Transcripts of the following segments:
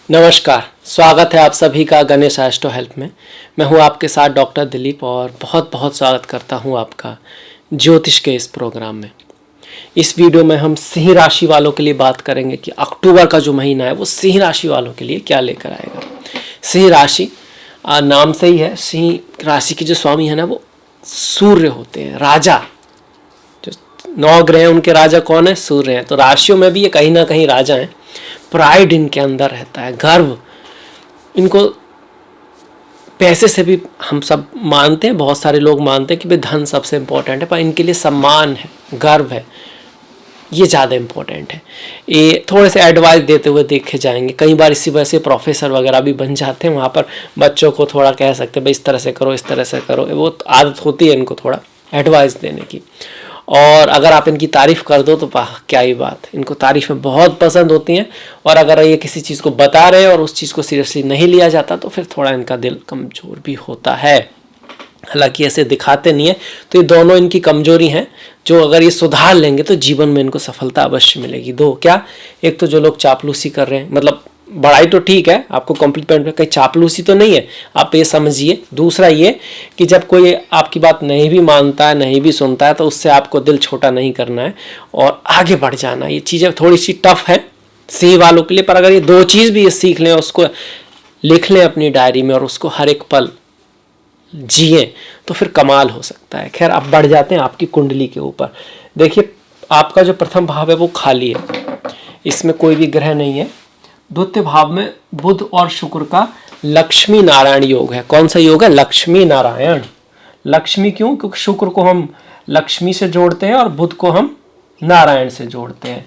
नमस्कार, स्वागत है आप सभी का गणेश एस्ट्रो हेल्प में। मैं हूं आपके साथ डॉक्टर दिलीप और बहुत बहुत स्वागत करता हूं आपका ज्योतिष के इस प्रोग्राम में। इस वीडियो में हम सिंह राशि वालों के लिए बात करेंगे कि अक्टूबर का जो महीना है वो सिंह राशि वालों के लिए क्या लेकर आएगा। सिंह राशि नाम से ही है, सिंह राशि के जो स्वामी है ना वो सूर्य होते हैं, राजा। जो 9 ग्रह हैं उनके राजा कौन है? सूर्य हैं। तो राशियों में भी ये कहीं ना कहीं राजा हैं। प्राइड इनके अंदर रहता है, गर्व। इनको पैसे से भी हम सब मानते हैं, बहुत सारे लोग मानते हैं कि भाई धन सबसे इम्पोर्टेंट है, पर इनके लिए सम्मान है, गर्व है, ये ज़्यादा इम्पोर्टेंट है। ये थोड़े से एडवाइस देते हुए देखे जाएंगे। कई बार इसी वजह से प्रोफेसर वगैरह भी बन जाते हैं। वहाँ पर बच्चों को थोड़ा कह सकते हैं भाई इस तरह से करो, इस तरह से करो। वो आदत होती है इनको थोड़ा एडवाइस देने की। और अगर आप इनकी तारीफ़ कर दो तो वाह क्या ही बात, इनको तारीफ़ें बहुत पसंद होती हैं। और अगर ये किसी चीज़ को बता रहे हैं और उस चीज़ को सीरियसली नहीं लिया जाता तो फिर थोड़ा इनका दिल कमज़ोर भी होता है। हालांकि ऐसे दिखाते नहीं है। तो ये दोनों इनकी कमजोरी हैं जो अगर ये सुधार लेंगे तो जीवन में इनको सफलता अवश्य मिलेगी। दो क्या, एक तो जो लोग चापलूसी कर रहे हैं, मतलब बड़ाई तो ठीक है, आपको कॉम्प्लीमेंट, कहीं चापलूसी तो नहीं है, आप ये समझिए। दूसरा ये कि जब कोई आपकी बात नहीं भी मानता है, नहीं भी सुनता है, तो उससे आपको दिल छोटा नहीं करना है और आगे बढ़ जाना है। ये चीज़ें थोड़ी सी टफ है सिंह वालों के लिए, पर अगर ये दो चीज़ भी ये सीख लें, उसको लिख लें अपनी डायरी में और उसको हर एक पल जिए तो फिर कमाल हो सकता है। खैर, आप बढ़ जाते हैं आपकी कुंडली के ऊपर। देखिए, आपका जो प्रथम भाव है वो खाली है, इसमें कोई भी ग्रह नहीं है। द्वितीय भाव में बुध और शुक्र का लक्ष्मी नारायण योग है। कौन सा योग है? लक्ष्मी नारायण। लक्ष्मी क्यों? क्योंकि शुक्र को हम लक्ष्मी से जोड़ते हैं और बुध को हम नारायण से जोड़ते हैं।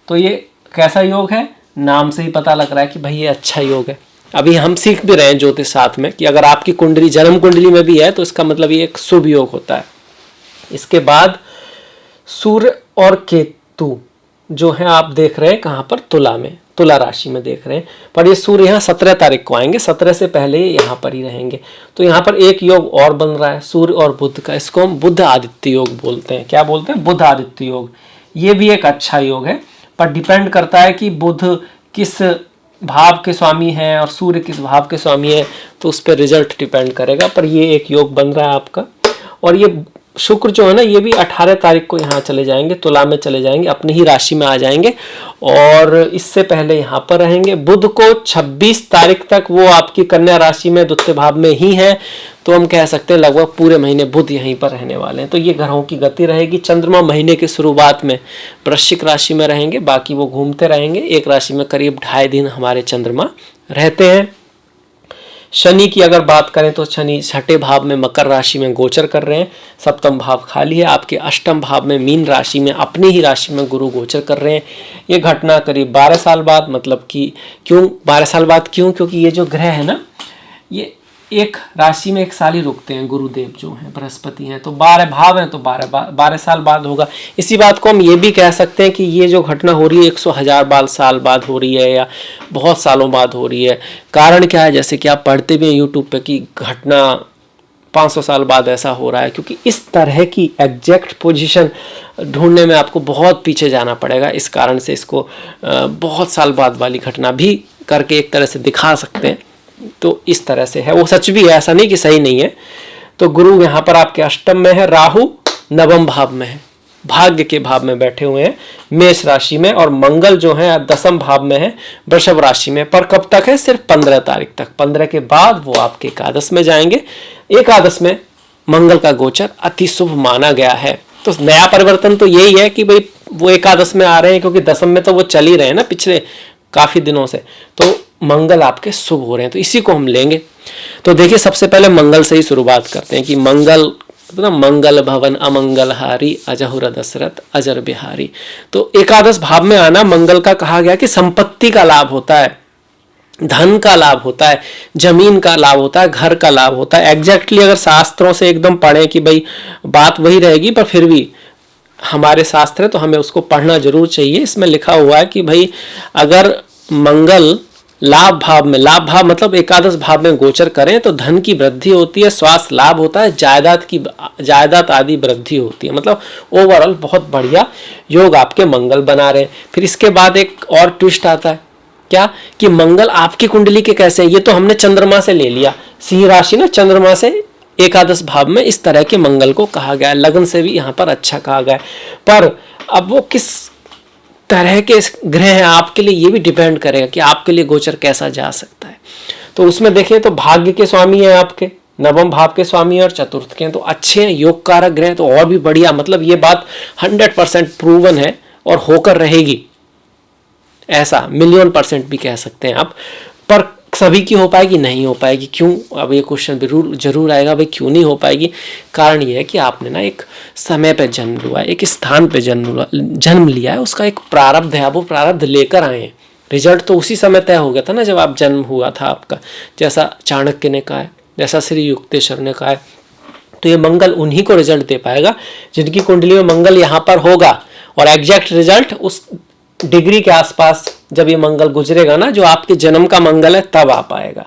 तो ये कैसा योग है? नाम से ही पता लग रहा है कि भाई ये अच्छा योग है। अभी हम सीख भी रहे हैं ज्योतिष साथ में कि अगर आपकी कुंडली जन्म कुंडली में भी है तो इसका मतलब ये एक शुभ योग होता है। इसके बाद सूर्य और केतु जो है आप देख रहे हैं कहाँ पर? तुला में, तुला राशि में देख रहे हैं। पर ये सूर्य यहाँ 17 तारीख को आएंगे, 17 से पहले यहाँ पर ही रहेंगे। तो यहाँ पर एक योग और बन रहा है सूर्य और बुध का। इसको हम बुध आदित्य योग बोलते हैं। क्या बोलते हैं? बुध आदित्य योग। ये भी एक अच्छा योग है, पर डिपेंड करता है कि बुध किस भाव के स्वामी हैं और सूर्य किस भाव के स्वामी है, तो उस पर रिजल्ट डिपेंड करेगा। पर ये एक योग बन रहा है आपका। और ये शुक्र जो है ना, ये भी 18 तारीख को यहाँ चले जाएंगे, तुला में चले जाएंगे, अपनी ही राशि में आ जाएंगे और इससे पहले यहाँ पर रहेंगे। बुध को 26 तारीख तक वो आपकी कन्या राशि में द्वितीय भाव में ही है। तो हम कह सकते हैं लगभग पूरे महीने बुध यहीं पर रहने वाले हैं। तो ये ग्रहों की गति रहेगी। चंद्रमा महीने की शुरुआत में वृश्चिक राशि में रहेंगे, बाकी वो घूमते रहेंगे। एक राशि में करीब 2.5 दिन हमारे चंद्रमा रहते हैं। शनि की अगर बात करें तो शनि 6ठे भाव में मकर राशि में गोचर कर रहे हैं। सप्तम भाव खाली है। आपके अष्टम भाव में मीन राशि में अपनी ही राशि में गुरु गोचर कर रहे हैं। ये घटना करीब 12 साल बाद, मतलब कि क्यों 12 साल बाद? क्योंकि ये जो ग्रह है ना, ये एक राशि में 1 साल ही रुकते हैं। गुरुदेव जो हैं बृहस्पति हैं, तो 12 भाव हैं तो 12 साल बाद होगा। इसी बात को हम ये भी कह सकते हैं कि ये जो घटना हो रही है 100,000 साल बाद हो रही है या बहुत सालों बाद हो रही है। कारण क्या है? जैसे कि आप पढ़ते भी हैं यूट्यूब पे कि घटना 500 साल बाद ऐसा हो रहा है, क्योंकि इस तरह की एग्जैक्ट पोजीशन ढूंढने में आपको बहुत पीछे जाना पड़ेगा। इस कारण से इसको बहुत साल बाद वाली घटना भी करके एक तरह से दिखा सकते हैं। तो इस तरह से है, वो सच भी है, ऐसा नहीं कि सही नहीं है। तो गुरु यहाँ पर आपके अष्टम में है, राहु नवम भाव में है, भाग्य के भाव में बैठे हुए हैं मेष राशि में, और मंगल जो है 10वें भाव में है वृषभ राशि में। पर कब तक है? सिर्फ 15 तारीख तक। 15 के बाद वो आपके एकादश में जाएंगे। एकादश में मंगल का गोचर अति शुभ माना गया है। तो नया परिवर्तन तो यही है कि भाई वो एकादश में आ रहे हैं, क्योंकि दसम में तो वो चल ही रहे हैं ना पिछले काफी दिनों से। तो मंगल आपके शुभ हो रहे हैं, तो इसी को हम लेंगे। तो देखिए, सबसे पहले मंगल से ही शुरुआत करते हैं कि मंगल मंगल भवन अमंगल हारी अजहुर दशरथ अजर बिहारी। तो एकादश भाव में आना मंगल का कहा गया कि संपत्ति का लाभ होता है, धन का लाभ होता है, जमीन का लाभ होता है, घर का लाभ होता है। एग्जैक्टली अगर शास्त्रों से एकदम पढ़े कि भाई बात वही रहेगी, पर फिर भी हमारे शास्त्र है तो हमें उसको पढ़ना जरूर चाहिए। इसमें लिखा हुआ है कि भाई अगर मंगल लाभ भाव में, लाभ भाव मतलब एकादश भाव में गोचर करें तो धन की वृद्धि होती है, स्वास्थ्य लाभ होता है, जायदाद आदि वृद्धि होती है। मतलब ओवरऑल बहुत बढ़िया योग आपके मंगल बना रहे हैं। फिर इसके बाद एक और ट्विस्ट आता है। क्या कि मंगल आपकी कुंडली के कैसे हैं। ये तो हमने चंद्रमा से ले लिया, सिंह राशि ना चंद्रमा से एकादश भाव में इस तरह के मंगल को कहा गया है, लग्न से भी यहाँ पर अच्छा कहा गया है। पर अब वो किस तरह के ग्रह हैं आपके लिए, ये भी डिपेंड करेगा कि आपके लिए गोचर कैसा जा सकता है। तो उसमें देखें तो भाग्य के स्वामी है आपके, नवम भाव के स्वामी और चतुर्थ के हैं, तो अच्छे हैं, योग कारक ग्रह तो और भी बढ़िया। मतलब ये बात 100% प्रूवन है और होकर रहेगी, ऐसा मिलियन % भी कह सकते हैं आप। पर सभी की हो पाएगी नहीं हो पाएगी, क्यों? अब ये क्वेश्चन जरूर आएगा, भाई क्यों नहीं हो पाएगी। कारण ये है कि आपने ना एक समय पे जन्म लिया है, एक स्थान पे जन्म लिया है, उसका एक प्रारब्ध है, आप वो प्रारब्ध लेकर आए हैं। रिजल्ट तो उसी समय तय हो गया था ना जब आप जन्म हुआ था आपका, जैसा चाणक्य ने कहा है, जैसा श्री युक्तेश्वर ने कहा है। तो ये मंगल उन्हीं को रिजल्ट दे पाएगा जिनकी कुंडली में मंगल यहाँ पर होगा, और एग्जैक्ट रिजल्ट उस डिग्री के आसपास जब ये मंगल गुजरेगा ना, जो आपके जन्म का मंगल है, तब आ पाएगा।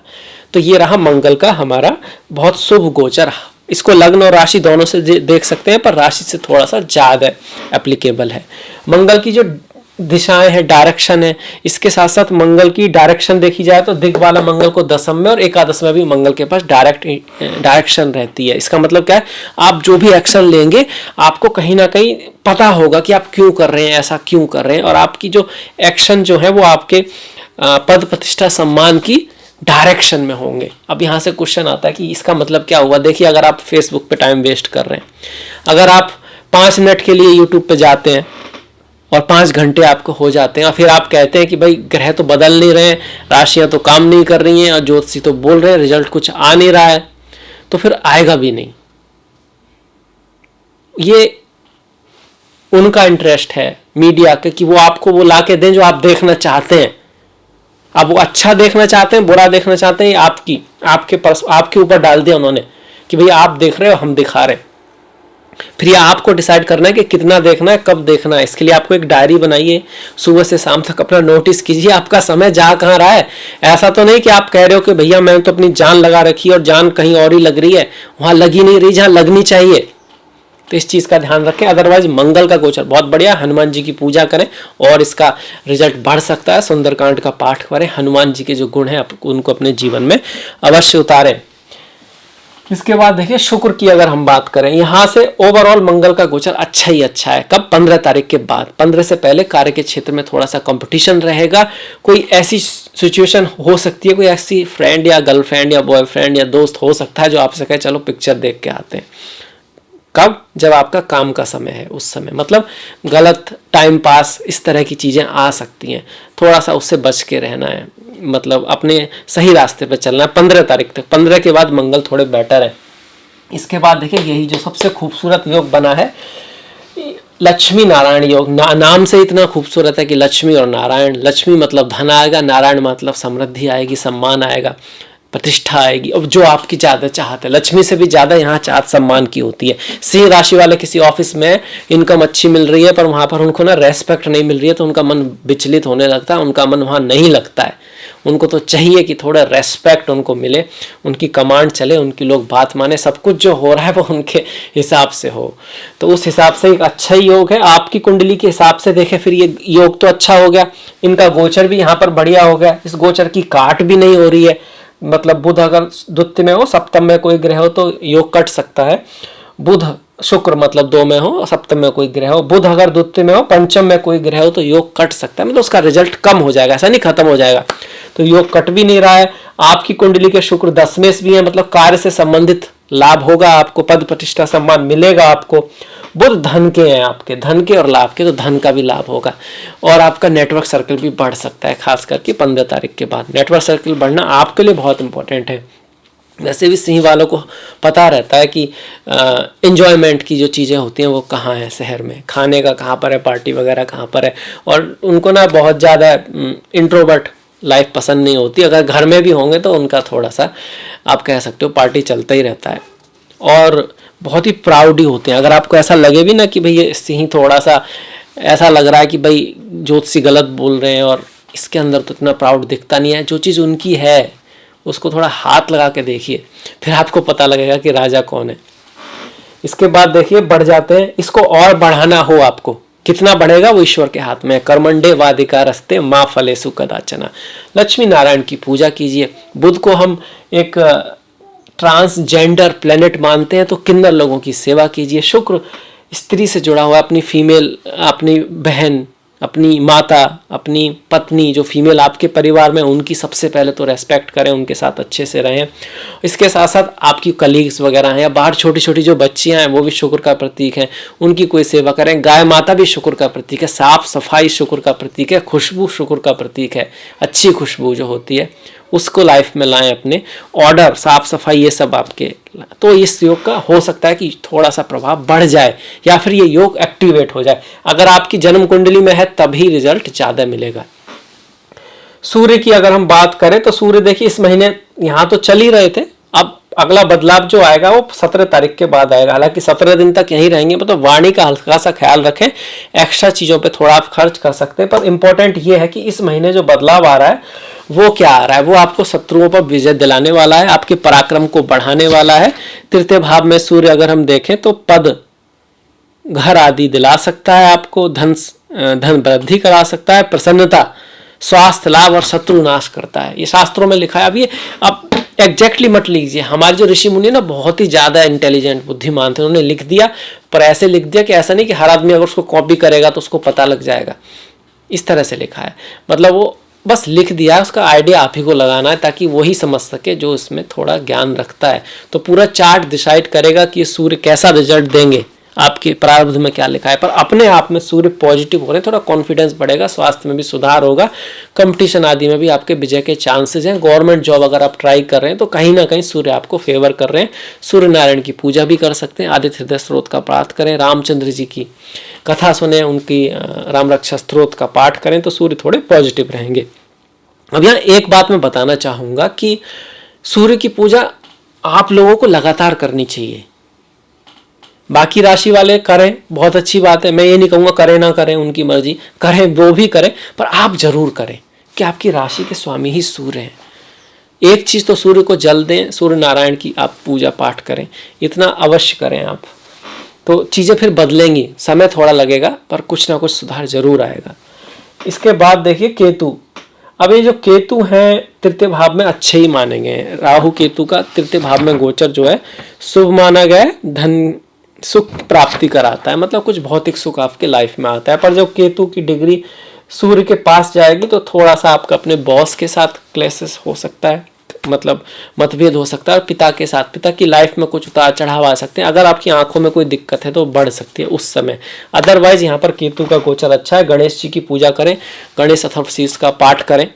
तो ये रहा मंगल का हमारा बहुत शुभ गोचर। इसको लग्न और राशि दोनों से देख सकते हैं, पर राशि से थोड़ा सा ज्यादा एप्लीकेबल है। मंगल की जो दिशाएं हैं, डायरेक्शन है, इसके साथ साथ मंगल की डायरेक्शन देखी जाए तो दिग् वाला मंगल को दशम में और एकादश में भी मंगल के पास डायरेक्शन रहती है। इसका मतलब क्या है, आप जो भी एक्शन लेंगे आपको कहीं ना कहीं पता होगा कि आप क्यों कर रहे हैं, ऐसा क्यों कर रहे हैं, और आपकी जो एक्शन जो है वो आपके पद प्रतिष्ठा सम्मान की डायरेक्शन में होंगे। अब यहाँ से क्वेश्चन आता है कि इसका मतलब क्या हुआ। देखिए, अगर आप फेसबुक पे टाइम वेस्ट कर रहे हैं, अगर आप 5 मिनट के लिए यूट्यूब पे जाते हैं और 5 घंटे आपको हो जाते हैं, और फिर आप कहते हैं कि भाई ग्रह तो बदल नहीं रहे, राशियां तो काम नहीं कर रही हैं, और ज्योतिषी तो बोल रहे हैं रिजल्ट कुछ आ नहीं रहा है, तो फिर आएगा भी नहीं। ये उनका इंटरेस्ट है मीडिया के कि वो आपको वो ला के दें जो आप देखना चाहते हैं। अब वो अच्छा देखना चाहते हैं, बुरा देखना चाहते हैं, आपके ऊपर डाल दिया उन्होंने कि भाई आप देख रहे हो, हम दिखा रहे हैं। फिर ये आपको डिसाइड करना है कि कितना देखना है, कब देखना है। इसके लिए आपको एक डायरी बनाइए, सुबह से शाम तक अपना नोटिस कीजिए आपका समय जा कहाँ रहा है। ऐसा तो नहीं कि आप कह रहे हो कि भैया मैं तो अपनी जान लगा रखी है और जान कहीं और ही लग रही है, वहां लगी नहीं रही जहां लगनी चाहिए। तो इस चीज का ध्यान रखें। अदरवाइज मंगल का गोचर बहुत बढ़िया, हनुमान जी की पूजा करें और इसका रिजल्ट बढ़ सकता है। सुंदरकांड का पाठ करें, हनुमान जी के जो गुण हैं उनको अपने जीवन में अवश्य उतारें। इसके बाद देखिए शुक्र की अगर हम बात करें, यहां से ओवरऑल मंगल का गोचर अच्छा ही अच्छा है। कब? 15 तारीख के बाद। 15 से पहले कार्य के क्षेत्र में थोड़ा सा कंपटीशन रहेगा। कोई ऐसी सिचुएशन हो सकती है, कोई ऐसी फ्रेंड या गर्लफ्रेंड या बॉयफ्रेंड या दोस्त हो सकता है जो आपसे कहे चलो पिक्चर देख के आते हैं। कब? जब आपका काम का समय है, उस समय। मतलब गलत टाइम पास, इस तरह की चीजें आ सकती हैं, थोड़ा सा उससे बच के रहना है। मतलब अपने सही रास्ते पर चलना है 15 तारीख तक। 15 के बाद मंगल थोड़े बेटर है। इसके बाद देखिए यही जो सबसे खूबसूरत योग बना है, लक्ष्मी नारायण योग। नाम से इतना खूबसूरत है कि लक्ष्मी और नारायण। लक्ष्मी मतलब धन आएगा, नारायण मतलब समृद्धि आएगी, सम्मान आएगा, प्रतिष्ठा आएगी। अब जो आपकी ज्यादा चाहत है, लक्ष्मी से भी ज्यादा यहाँ चाहत सम्मान की होती है। सिंह राशि वाले किसी ऑफिस में इनकम अच्छी मिल रही है पर वहां पर उनको ना रेस्पेक्ट नहीं मिल रही है, तो उनका मन विचलित होने लगता है, उनका मन वहां नहीं लगता है। उनको तो चाहिए कि थोड़ा रेस्पेक्ट उनको मिले, उनकी कमांड चले, उनकी लोग बात माने, सब कुछ जो हो रहा है वो उनके हिसाब से हो। तो उस हिसाब से एक अच्छा ही योग है। आपकी कुंडली के हिसाब से देखें फिर ये योग तो अच्छा हो गया। इनका गोचर भी यहाँ पर बढ़िया हो गया। इस गोचर की काट भी नहीं हो रही है। मतलब बुध अगर द्वितीय में हो, सप्तम में कोई ग्रह हो तो योग कट सकता है। बुध शुक्र मतलब 2 में हो, सप्तम में कोई ग्रह हो। बुध अगर द्वितीय में हो, पंचम में कोई ग्रह हो तो योग कट सकता है। मतलब उसका रिजल्ट कम हो जाएगा, ऐसा नहीं खत्म हो जाएगा। तो योग कट भी नहीं रहा है। आपकी कुंडली के शुक्र 10वें भी है, मतलब कार्य से संबंधित लाभ होगा आपको, पद प्रतिष्ठा सम्मान मिलेगा आपको। बुध धन के हैं आपके, धन के और लाभ के, तो धन का भी लाभ होगा। और आपका नेटवर्क सर्कल भी बढ़ सकता है, खास करके 15 तारीख के बाद। नेटवर्क सर्कल बढ़ना आपके लिए बहुत इंपॉर्टेंट है। वैसे भी सिंह वालों को पता रहता है कि एंजॉयमेंट की जो चीज़ें होती हैं वो कहाँ है शहर में, खाने का कहाँ पर है, पार्टी वगैरह कहाँ पर है। और उनको ना बहुत ज़्यादा इंट्रोवर्ट लाइफ पसंद नहीं होती। अगर घर में भी होंगे तो उनका थोड़ा सा आप कह सकते हो पार्टी चलता ही रहता है। और बहुत ही प्राउड ही होते हैं। अगर आपको ऐसा लगे भी ना कि भाई ये सिंह थोड़ा सा ऐसा लग रहा है कि भाई ज्योतिषी गलत बोल रहे हैं और इसके अंदर तो इतना प्राउड दिखता नहीं है, जो चीज़ उनकी है उसको थोड़ा हाथ लगा के देखिए, फिर आपको पता लगेगा कि राजा कौन है। इसके बाद देखिए बढ़ जाते हैं। इसको और बढ़ाना हो आपको कितना बढ़ेगा वो ईश्वर के हाथ में है। कर्मंडे वाधिकारस्ते माँ फलेषु कदाचन। लक्ष्मी नारायण की पूजा कीजिए। बुध को हम एक ट्रांसजेंडर प्लेनेट मानते हैं, तो किन्नर लोगों की सेवा कीजिए। शुक्र स्त्री से जुड़ा हुआ, अपनी फीमेल, अपनी बहन, अपनी माता, अपनी पत्नी जो फीमेल आपके परिवार में, उनकी सबसे पहले तो रेस्पेक्ट करें, उनके साथ अच्छे से रहें। इसके साथ साथ आपकी कलीग्स वगैरह हैं या बाहर छोटी छोटी जो बच्चियां हैं वो भी शुक्र का प्रतीक हैं, उनकी कोई सेवा करें। गाय माता भी शुक्र का प्रतीक है। साफ सफाई शुक्र का प्रतीक है। खुशबू शुक्र का प्रतीक है। अच्छी खुशबू जो होती है उसको लाइफ में लाएं अपने। ऑर्डर, साफ सफाई, ये सब आपके, तो इस योग का हो सकता है कि थोड़ा सा प्रभाव बढ़ जाए या फिर ये योग एक्टिवेट हो जाए। अगर आपकी जन्म कुंडली में है तभी रिजल्ट ज्यादा मिलेगा। सूर्य की अगर हम बात करें तो सूर्य देखिए इस महीने यहाँ तो चल ही रहे थे, अब अगला बदलाव जो आएगा वो 17 तारीख के बाद आएगा। हालांकि 17 दिन तक यहीं रहेंगे, मतलब वाणी का हल्का सा ख्याल रखें। एक्स्ट्रा चीजों पे थोड़ा आप खर्च कर सकते हैं, पर इंपॉर्टेंट ये है कि इस महीने जो बदलाव आ रहा है वो क्या आ रहा है, वो आपको शत्रुओं पर विजय दिलाने वाला है, आपके पराक्रम को बढ़ाने वाला है। तृतीय भाव में सूर्य अगर हम देखें तो पद, घर आदि दिला सकता है आपको, धन वृद्धि करा सकता है, प्रसन्नता, स्वास्थ्य लाभ और शत्रु नाश करता है। ये शास्त्रों में लिखा है। अब ये अब एग्जैक्टली मत लीजिए, हमारे जो ऋषि मुनि ना बहुत ही ज्यादा इंटेलिजेंट, बुद्धिमान थे, उन्होंने लिख दिया, पर ऐसे लिख दिया कि ऐसा नहीं कि हर आदमी अगर उसको कॉपी करेगा तो उसको पता लग जाएगा। इस तरह से लिखा है, मतलब वो बस लिख दिया, उसका आइडिया आप ही को लगाना है ताकि वही समझ सके जो इसमें थोड़ा ज्ञान रखता है। तो पूरा चार्ट डिसाइड करेगा कि सूर्य कैसा रिजल्ट देंगे, आपके प्रारब्ध में क्या लिखा है। पर अपने आप में सूर्य पॉजिटिव हो रहे हैं, थोड़ा कॉन्फिडेंस बढ़ेगा, स्वास्थ्य में भी सुधार होगा, कंपटीशन आदि में भी आपके विजय के चांसेस हैं। गवर्नमेंट जॉब अगर आप ट्राई कर रहे हैं तो कहीं ना कहीं सूर्य आपको फेवर कर रहे हैं। सूर्य नारायण की पूजा भी कर सकते हैं, आदित्य हृदय स्त्रोत का पाठ करें, रामचंद्र जी की कथा सुने, उनकी राम रक्षा स्त्रोत का पाठ करें तो सूर्य थोड़े पॉजिटिव रहेंगे। अब यहाँ एक बात मैं बताना चाहूंगा कि सूर्य की पूजा आप लोगों को लगातार करनी चाहिए। बाकी राशि वाले करें, बहुत अच्छी बात है, मैं ये नहीं कहूँगा करें ना करें, उनकी मर्जी, करें वो भी करें, पर आप जरूर करें कि आपकी राशि के स्वामी ही सूर्य हैं। एक चीज़ तो सूर्य को जल दें, सूर्य नारायण की आप पूजा पाठ करें, इतना अवश्य करें आप, तो चीज़ें फिर बदलेंगी। समय थोड़ा लगेगा पर कुछ ना कुछ सुधार जरूर आएगा। इसके बाद देखिए केतु। अब ये जो केतु हैं तृतीय भाव में अच्छे ही माने गए। राहु केतु का तृतीय भाव में गोचर जो है शुभ माना गया है, धन सुख प्राप्ति कराता है, मतलब कुछ भौतिक सुख आपके लाइफ में आता है। पर जब केतु की डिग्री सूर्य के पास जाएगी तो थोड़ा सा आपका अपने बॉस के साथ क्लेशेस हो सकता है, मतलब मतभेद हो सकता है, और पिता के साथ, पिता की लाइफ में कुछ उतार चढ़ाव आ सकते हैं। अगर आपकी आंखों में कोई दिक्कत है तो बढ़ सकती है उस समय। अदरवाइज यहाँ पर केतु का गोचर अच्छा है। गणेश जी की पूजा करें, गणेश अथर्वशीष का पाठ करें,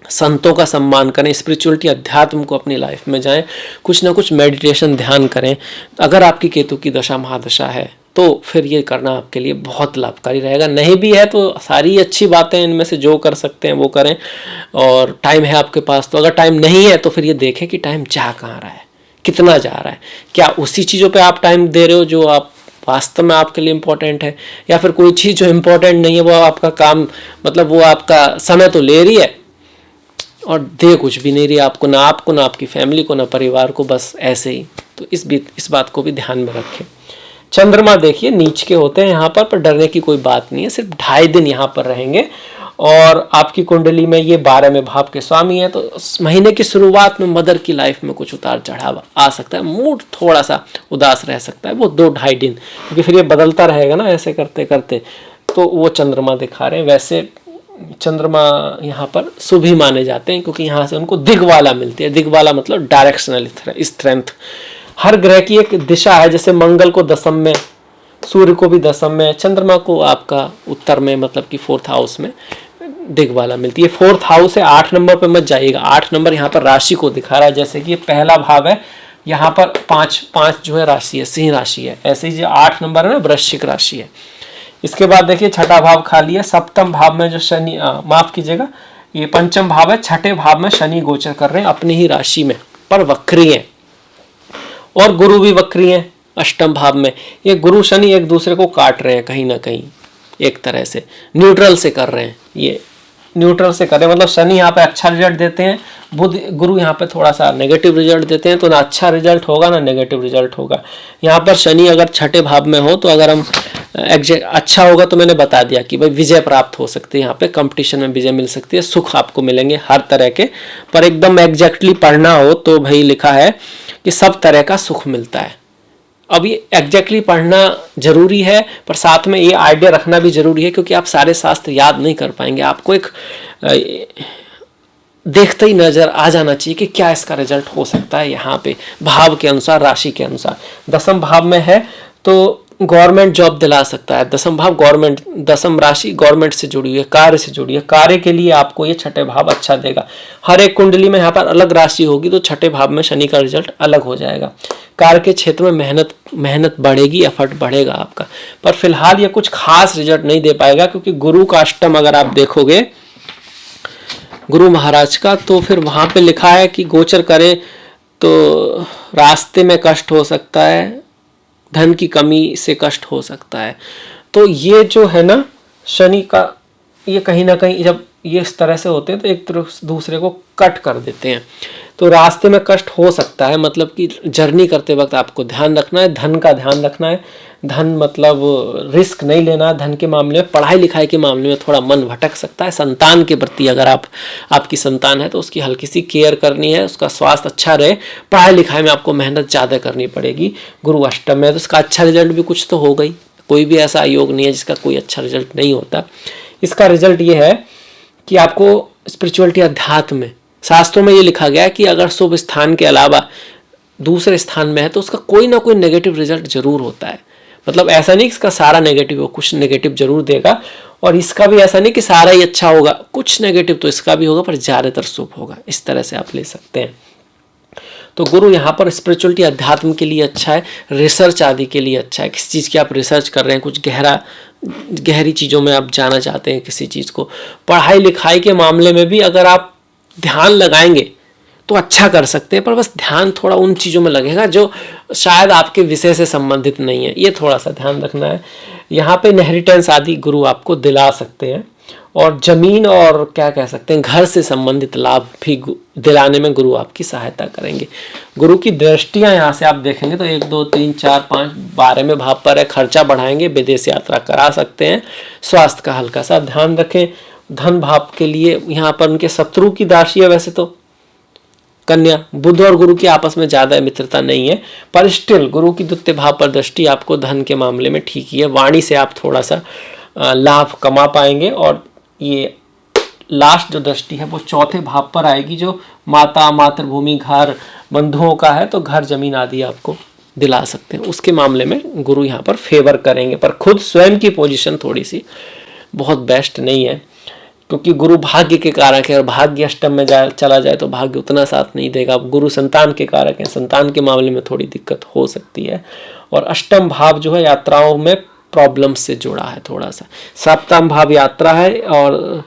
संतों का सम्मान करें, स्पिरिचुअलिटी अध्यात्म को अपनी लाइफ में जाएं, कुछ ना कुछ मेडिटेशन ध्यान करें। अगर आपकी केतु की दशा महादशा है तो फिर ये करना आपके लिए बहुत लाभकारी रहेगा। नहीं भी है तो सारी अच्छी बातें, इनमें से जो कर सकते हैं वो करें, और टाइम है आपके पास तो। अगर टाइम नहीं है तो फिर ये देखें कि टाइम जा कहाँ रहा है, कितना जा रहा है, क्या उसी चीज़ों पे आप टाइम दे रहे हो जो आप वास्तव में आपके लिए इम्पोर्टेंट है, या फिर कोई चीज़ जो इम्पोर्टेंट नहीं है वो आपका काम, मतलब वो आपका समय तो ले रही है और दे कुछ भी नहीं रही आपको, ना आपकी फैमिली को, ना परिवार को, बस ऐसे ही। तो इस बात को भी ध्यान में रखें। चंद्रमा देखिए नीच के होते हैं यहाँ पर डरने की कोई बात नहीं है। सिर्फ 2.5 दिन यहाँ पर रहेंगे और आपकी कुंडली में ये 12वें भाव के स्वामी है। तो महीने की शुरुआत में मदर की लाइफ में कुछ उतार चढ़ाव आ सकता है, मूड थोड़ा सा उदास रह सकता है वो 2-2.5 दिन, क्योंकि फिर ये बदलता रहेगा ना ऐसे करते करते। तो वो चंद्रमा दिखा रहे हैं। वैसे चंद्रमा यहाँ पर शुभ ही माने जाते हैं क्योंकि यहाँ से उनको दिग्वाला मिलती है। दिग्वाला मतलब डायरेक्शनल स्ट्रेंथ। हर ग्रह की एक दिशा है, जैसे मंगल को दशम में, सूर्य को भी दशम में, चंद्रमा को आपका उत्तर में, मतलब कि 4th हाउस में दिग्वाला मिलती है। 4th हाउस है, 8 नंबर पे मत जाइएगा। 8 नंबर यहाँ पर राशि को दिखा रहा है, जैसे कि ये पहला भाव है, यहाँ पर 5 जो है राशि है, सिंह राशि है। ऐसे ही जो 8 नंबर है ना वृश्चिक राशि है। इसके बाद देखिए छठा भाव खाली है। सप्तम भाव में जो शनि, माफ कीजिएगा, ये पंचम भाव है, छठे भाव में शनि गोचर कर रहे हैं अपनी ही राशि में, पर वक्री हैं, और गुरु भी वक्री हैं अष्टम भाव में। ये गुरु शनि एक दूसरे को काट रहे हैं कहीं ना कहीं, एक तरह से न्यूट्रल से कर रहे हैं। ये न्यूट्रल से कर रहे हैं, मतलब शनि यहाँ पे अच्छा रिजल्ट देते हैं, बुध गुरु यहाँ पे थोड़ा सा नेगेटिव रिजल्ट देते हैं, तो ना अच्छा रिजल्ट होगा ना नेगेटिव रिजल्ट होगा। यहाँ पर शनि अगर छठे भाव में हो तो अगर हम अच्छा होगा तो मैंने बता दिया कि भाई विजय प्राप्त हो सकती है, यहाँ पे कंपटीशन में विजय मिल सकती है, सुख आपको मिलेंगे हर तरह के। पर एकदम एग्जैक्टली पढ़ना हो तो भाई लिखा है कि सब तरह का सुख मिलता है। अब ये एग्जैक्टली पढ़ना जरूरी है, पर साथ में ये आइडिया रखना भी जरूरी है, क्योंकि आप सारे शास्त्र याद नहीं कर पाएंगे। आपको एक देखते ही नजर आ जाना चाहिए कि क्या इसका रिजल्ट हो सकता है यहाँ पे, भाव के अनुसार, राशि के अनुसार। दसम भाव में है तो गवर्नमेंट जॉब दिला सकता है। दसम भाव गवर्नमेंट, दसम राशि गवर्नमेंट से जुड़ी हुई है, कार्य से जुड़ी है, कार्य के लिए आपको ये छठे भाव अच्छा देगा। हर एक कुंडली में यहाँ पर अलग राशि होगी तो छठे भाव में शनि का रिजल्ट अलग हो जाएगा। कार्य के क्षेत्र में मेहनत बढ़ेगी, एफर्ट बढ़ेगा आपका। पर फिलहाल ये कुछ खास रिजल्ट नहीं दे पाएगा, क्योंकि गुरु का अष्टम अगर आप देखोगे गुरु महाराज का, तो फिर वहां पे लिखा है कि गोचर करे तो रास्ते में कष्ट हो सकता है, धन की कमी से कष्ट हो सकता है। तो ये जो है ना शनि का, ये कहीं ना कहीं जब ये इस तरह से होते हैं तो एक दूसरे को कट कर देते हैं, तो रास्ते में कष्ट हो सकता है। मतलब कि जर्नी करते वक्त आपको ध्यान रखना है, धन का ध्यान रखना है। धन मतलब रिस्क नहीं लेना धन के मामले में। पढ़ाई लिखाई के मामले में थोड़ा मन भटक सकता है। संतान के प्रति अगर आपकी संतान है तो उसकी हल्की सी केयर करनी है, उसका स्वास्थ्य अच्छा रहे। पढ़ाई लिखाई में आपको मेहनत ज़्यादा करनी पड़ेगी। गुरु अष्टम में तो उसका अच्छा रिजल्ट भी कुछ तो हो गई। कोई भी ऐसा योग नहीं है जिसका कोई अच्छा रिजल्ट नहीं होता। इसका रिजल्ट ये है कि आपको स्पिरिचुअलिटी, अध्यात्म में, शास्त्रों में ये लिखा गया है कि अगर शुभ स्थान के अलावा दूसरे स्थान में है तो उसका कोई ना कोई नेगेटिव रिजल्ट जरूर होता है। मतलब ऐसा नहीं कि इसका सारा नेगेटिव हो, कुछ नेगेटिव जरूर देगा। और इसका भी ऐसा नहीं कि सारा ही अच्छा होगा, कुछ नेगेटिव तो इसका भी होगा, पर ज़्यादातर शुभ होगा। इस तरह से आप ले सकते हैं। तो गुरु यहाँ पर स्पिरिचुअलिटी, अध्यात्म के लिए अच्छा है, रिसर्च आदि के लिए अच्छा है। किसी चीज़ की आप रिसर्च कर रहे हैं, कुछ गहरी चीज़ों में आप जाना चाहते हैं किसी चीज़ को, पढ़ाई लिखाई के मामले में भी अगर आप ध्यान लगाएंगे तो अच्छा कर सकते हैं। पर बस ध्यान थोड़ा उन चीज़ों में लगेगा जो शायद आपके विषय से संबंधित नहीं है, ये थोड़ा सा ध्यान रखना है। यहाँ पे इनहेरिटेंस आदि गुरु आपको दिला सकते हैं, और जमीन और क्या कह सकते हैं घर से संबंधित लाभ भी दिलाने में गुरु आपकी सहायता करेंगे। गुरु की दृष्टियां यहाँ से आप देखेंगे तो 1 2 3 4 5 12वें भाव पर है। खर्चा बढ़ाएंगे, विदेश यात्रा करा सकते हैं। स्वास्थ्य का हल्का सा ध्यान रखें। धन भाव के लिए यहाँ पर उनके शत्रु की राशि है वैसे तो कन्या। बुध और गुरु की आपस में ज्यादा मित्रता नहीं है, पर स्टिल गुरु की द्वितीय भाव पर दृष्टि आपको धन के मामले में ठीक ही है। वाणी से आप थोड़ा सा लाभ कमा पाएंगे। और ये लास्ट जो दृष्टि है वो चौथे भाव पर आएगी, जो माता, मातृभूमि, घर, बंधुओं का है, तो घर, जमीन आदि आपको दिला सकते हैं। उसके मामले में गुरु यहाँ पर फेवर करेंगे। पर खुद स्वयं की पोजीशन थोड़ी सी बहुत बेस्ट नहीं है, क्योंकि गुरु भाग्य के कारक है, और भाग्य अष्टम में चला जाए तो भाग्य उतना साथ नहीं देगा। गुरु संतान के कारक है, संतान के मामले में थोड़ी दिक्कत हो सकती है। और अष्टम भाव जो है यात्राओं में प्रॉब्लम से जुड़ा है थोड़ा सा। सप्तम भाव यात्रा है, और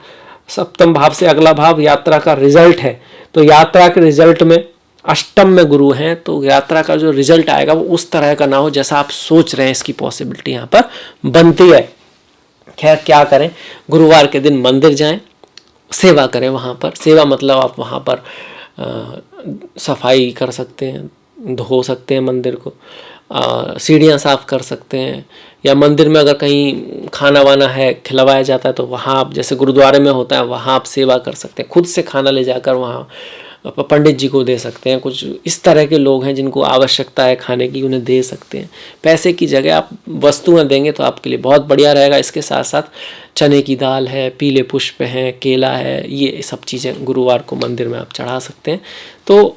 सप्तम भाव से अगला भाव यात्रा का रिजल्ट है। तो यात्रा के रिजल्ट में अष्टम में गुरु हैं, तो यात्रा का जो रिजल्ट आएगा वो उस तरह का ना हो जैसा आप सोच रहे हैं। इसकी पॉसिबिलिटी यहाँ पर बनती है। खैर क्या करें, गुरुवार के दिन मंदिर जाएं, सेवा करें। वहाँ पर सेवा मतलब आप वहाँ पर सफाई कर सकते हैं, धो सकते हैं मंदिर को, सीढ़ियाँ साफ कर सकते हैं, या मंदिर में अगर कहीं खाना वाना है खिलवाया जाता है तो वहाँ आप, जैसे गुरुद्वारे में होता है, वहाँ आप सेवा कर सकते हैं। खुद से खाना ले जाकर वहाँ पंडित जी को दे सकते हैं। कुछ इस तरह के लोग हैं जिनको आवश्यकता है खाने की, उन्हें दे सकते हैं। पैसे की जगह आप वस्तुएं देंगे तो आपके लिए बहुत बढ़िया रहेगा। इसके साथ साथ चने की दाल है, पीले पुष्प हैं, केला है, ये सब चीज़ें गुरुवार को मंदिर में आप चढ़ा सकते हैं। तो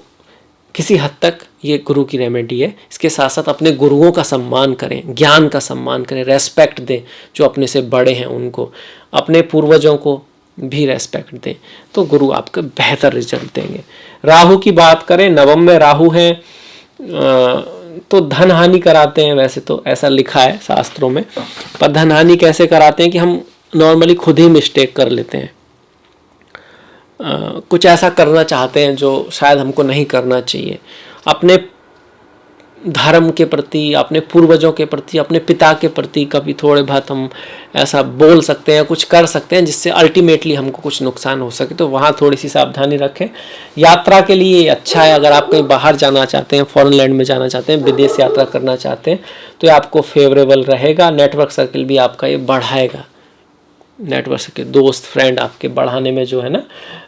किसी हद तक ये गुरु की रेमेडी है। इसके साथ साथ अपने गुरुओं का सम्मान करें, ज्ञान का सम्मान करें, रेस्पेक्ट दें जो अपने से बड़े हैं उनको, अपने पूर्वजों को भी रेस्पेक्ट दें, तो गुरु आपको बेहतर रिजल्ट देंगे। राहु की बात करें, नवम में राहु है तो धन हानि कराते हैं। वैसे तो ऐसा लिखा है शास्त्रों में, पर धन हानि कैसे कराते हैं कि हम नॉर्मली खुद ही मिस्टेक कर लेते हैं। कुछ ऐसा करना चाहते हैं जो शायद हमको नहीं करना चाहिए। अपने धर्म के प्रति, अपने पूर्वजों के प्रति, अपने पिता के प्रति कभी थोड़े बहुत हम ऐसा बोल सकते हैं, कुछ कर सकते हैं जिससे अल्टीमेटली हमको कुछ नुकसान हो सके, तो वहाँ थोड़ी सी सावधानी रखें। यात्रा के लिए ये अच्छा है, अगर आप कहीं बाहर जाना चाहते हैं, फॉरेन लैंड में जाना चाहते हैं, विदेश यात्रा करना चाहते हैं, तो ये आपको फेवरेबल रहेगा। नेटवर्क सर्किल भी आपका ये बढ़ाएगा, नेटवर्क के दोस्त फ्रेंड आपके बढ़ाने में जो है ना,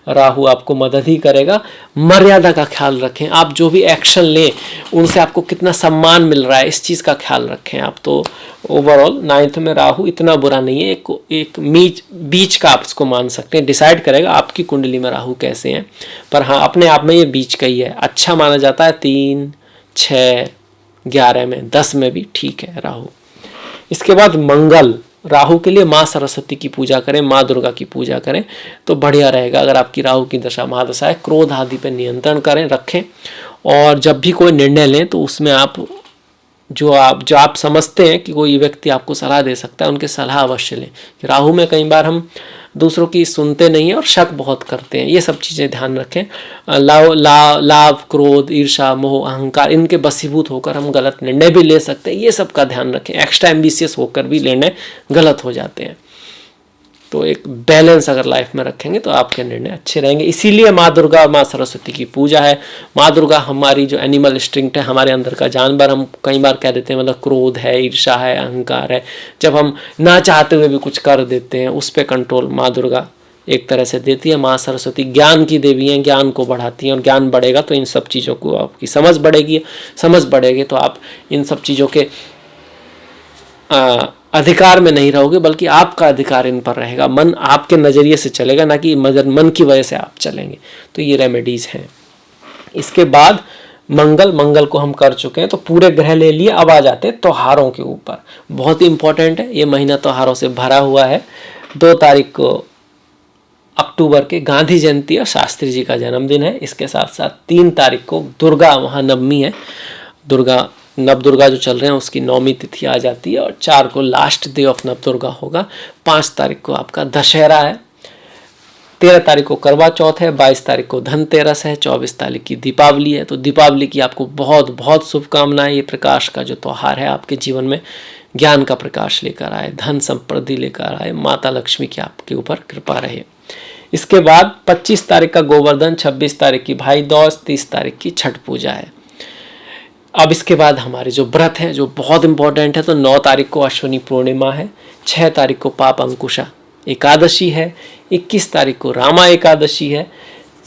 राहु आपको मदद ही करेगा। मर्यादा का ख्याल रखें, आप जो भी एक्शन लें उनसे आपको कितना सम्मान मिल रहा है, इस चीज़ का ख्याल रखें आप। तो ओवरऑल 9th में राहु इतना बुरा नहीं है, एक बीच का आप इसको मान सकते हैं, डिसाइड करेगा आपकी कुंडली में राहु कैसे हैं, पर हाँ अपने आप में ये बीच का ही है, अच्छा माना जाता है। 3, 6, 11 में, 10 में भी ठीक है राहु। इसके बाद मंगल, राहु के लिए माँ सरस्वती की पूजा करें, माँ दुर्गा की पूजा करें तो बढ़िया रहेगा। अगर आपकी राहु की दशा महादशा है, क्रोध आदि पे नियंत्रण करें, रखें, और जब भी कोई निर्णय लें तो उसमें आप जो आप समझते हैं कि कोई व्यक्ति आपको सलाह दे सकता है, उनकी सलाह अवश्य लें। राहु में कई बार हम दूसरों की सुनते नहीं हैं और शक बहुत करते हैं, ये सब चीज़ें ध्यान रखें। लाभ, क्रोध, ईर्षा, मोह, अहंकार, इनके बसीभूत होकर हम गलत निर्णय भी ले सकते हैं, ये सब का ध्यान रखें। एक्स्ट्रा एम्बिशियस होकर भी निर्णय गलत हो जाते हैं, तो एक बैलेंस अगर लाइफ में रखेंगे तो आपके निर्णय अच्छे रहेंगे। इसीलिए माँ दुर्गा और माँ सरस्वती की पूजा है। माँ दुर्गा हमारी जो एनिमल इंस्टिंक्ट है, हमारे अंदर का जानवर, हम कई बार कह देते हैं मतलब क्रोध है, ईर्षा है, अहंकार है, जब हम ना चाहते हुए भी कुछ कर देते हैं, उस पर कंट्रोल माँ दुर्गा एक तरह से देती है। माँ सरस्वती ज्ञान की देवी हैं, ज्ञान को बढ़ाती हैं, और ज्ञान बढ़ेगा तो इन सब चीज़ों को आपकी समझ बढ़ेगी, समझ बढ़ेगी तो आप इन सब चीज़ों के अधिकार में नहीं रहोगे, बल्कि आपका अधिकार इन पर रहेगा। मन आपके नज़रिए से चलेगा, ना कि मन की वजह से आप चलेंगे। तो ये रेमेडीज़ हैं। इसके बाद मंगल को हम कर चुके हैं, तो पूरे ग्रह ले लिए। अब आ जाते हैं त्योहारों के ऊपर, बहुत ही इंपॉर्टेंट है, ये महीना त्योहारों से भरा हुआ है। 2 तारीख को अक्टूबर के गांधी जयंती और शास्त्री जी का जन्मदिन है। इसके साथ साथ 3 तारीख को दुर्गा महानवमी है, नवदुर्गा जो चल रहे हैं उसकी 9वीं तिथि आ जाती है, और 4 को लास्ट डे ऑफ नवदुर्गा होगा। 5 तारीख को आपका दशहरा है, 13 तारीख को करवा चौथ है, 22 तारीख को धनतेरस है, 24 तारीख की दीपावली है। तो दीपावली की आपको बहुत बहुत शुभकामनाएं। ये प्रकाश का जो त्यौहार है आपके जीवन में ज्ञान का प्रकाश लेकर आए, धन समृद्धि लेकर आए, माता लक्ष्मी की आपके ऊपर कृपा रहे। इसके बाद 25 तारीख का गोवर्धन, 26 तारीख की भाई दूज, 30 तारीख की छठ पूजा है। अब इसके बाद हमारे जो व्रत हैं जो बहुत इंपॉर्टेंट है, तो 9 तारीख को अश्विनी पूर्णिमा है, 6 तारीख को पाप अंकुशा एकादशी है, 21 तारीख को रामा एकादशी है,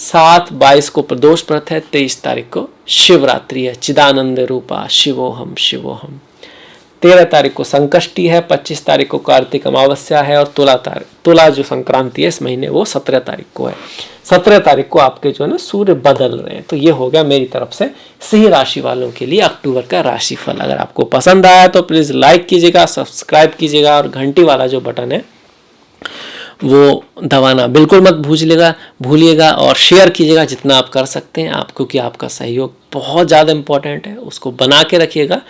7/22 को प्रदोष व्रत है, 23 तारीख को शिवरात्रि है, चिदानंद रूपा शिवोहम शिवोहम। 13 तारीख को संकष्टी है, 25 तारीख को कार्तिक अमावस्या है, और तुला जो संक्रांति है इस महीने वो 17 तारीख को है। 17 तारीख को आपके जो है ना सूर्य बदल रहे हैं। तो ये हो गया मेरी तरफ से सिंह राशि वालों के लिए अक्टूबर का राशिफल। अगर आपको पसंद आया तो प्लीज़ लाइक कीजिएगा, सब्सक्राइब कीजिएगा, और घंटी वाला जो बटन है वो दबाना बिल्कुल मत भूलिएगा, और शेयर कीजिएगा जितना आप कर सकते हैं आप, क्योंकि आपका सहयोग बहुत ज़्यादा इंपॉर्टेंट है, उसको बना के रखिएगा।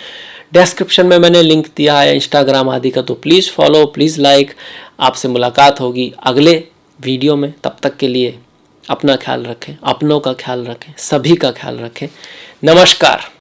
डिस्क्रिप्शन में मैंने लिंक दिया है इंस्टाग्राम आदि का, तो प्लीज़ फॉलो, प्लीज़ लाइक। आपसे मुलाकात होगी अगले वीडियो में, तब तक के लिए अपना ख्याल रखें, अपनों का ख्याल रखें, सभी का ख्याल रखें। नमस्कार।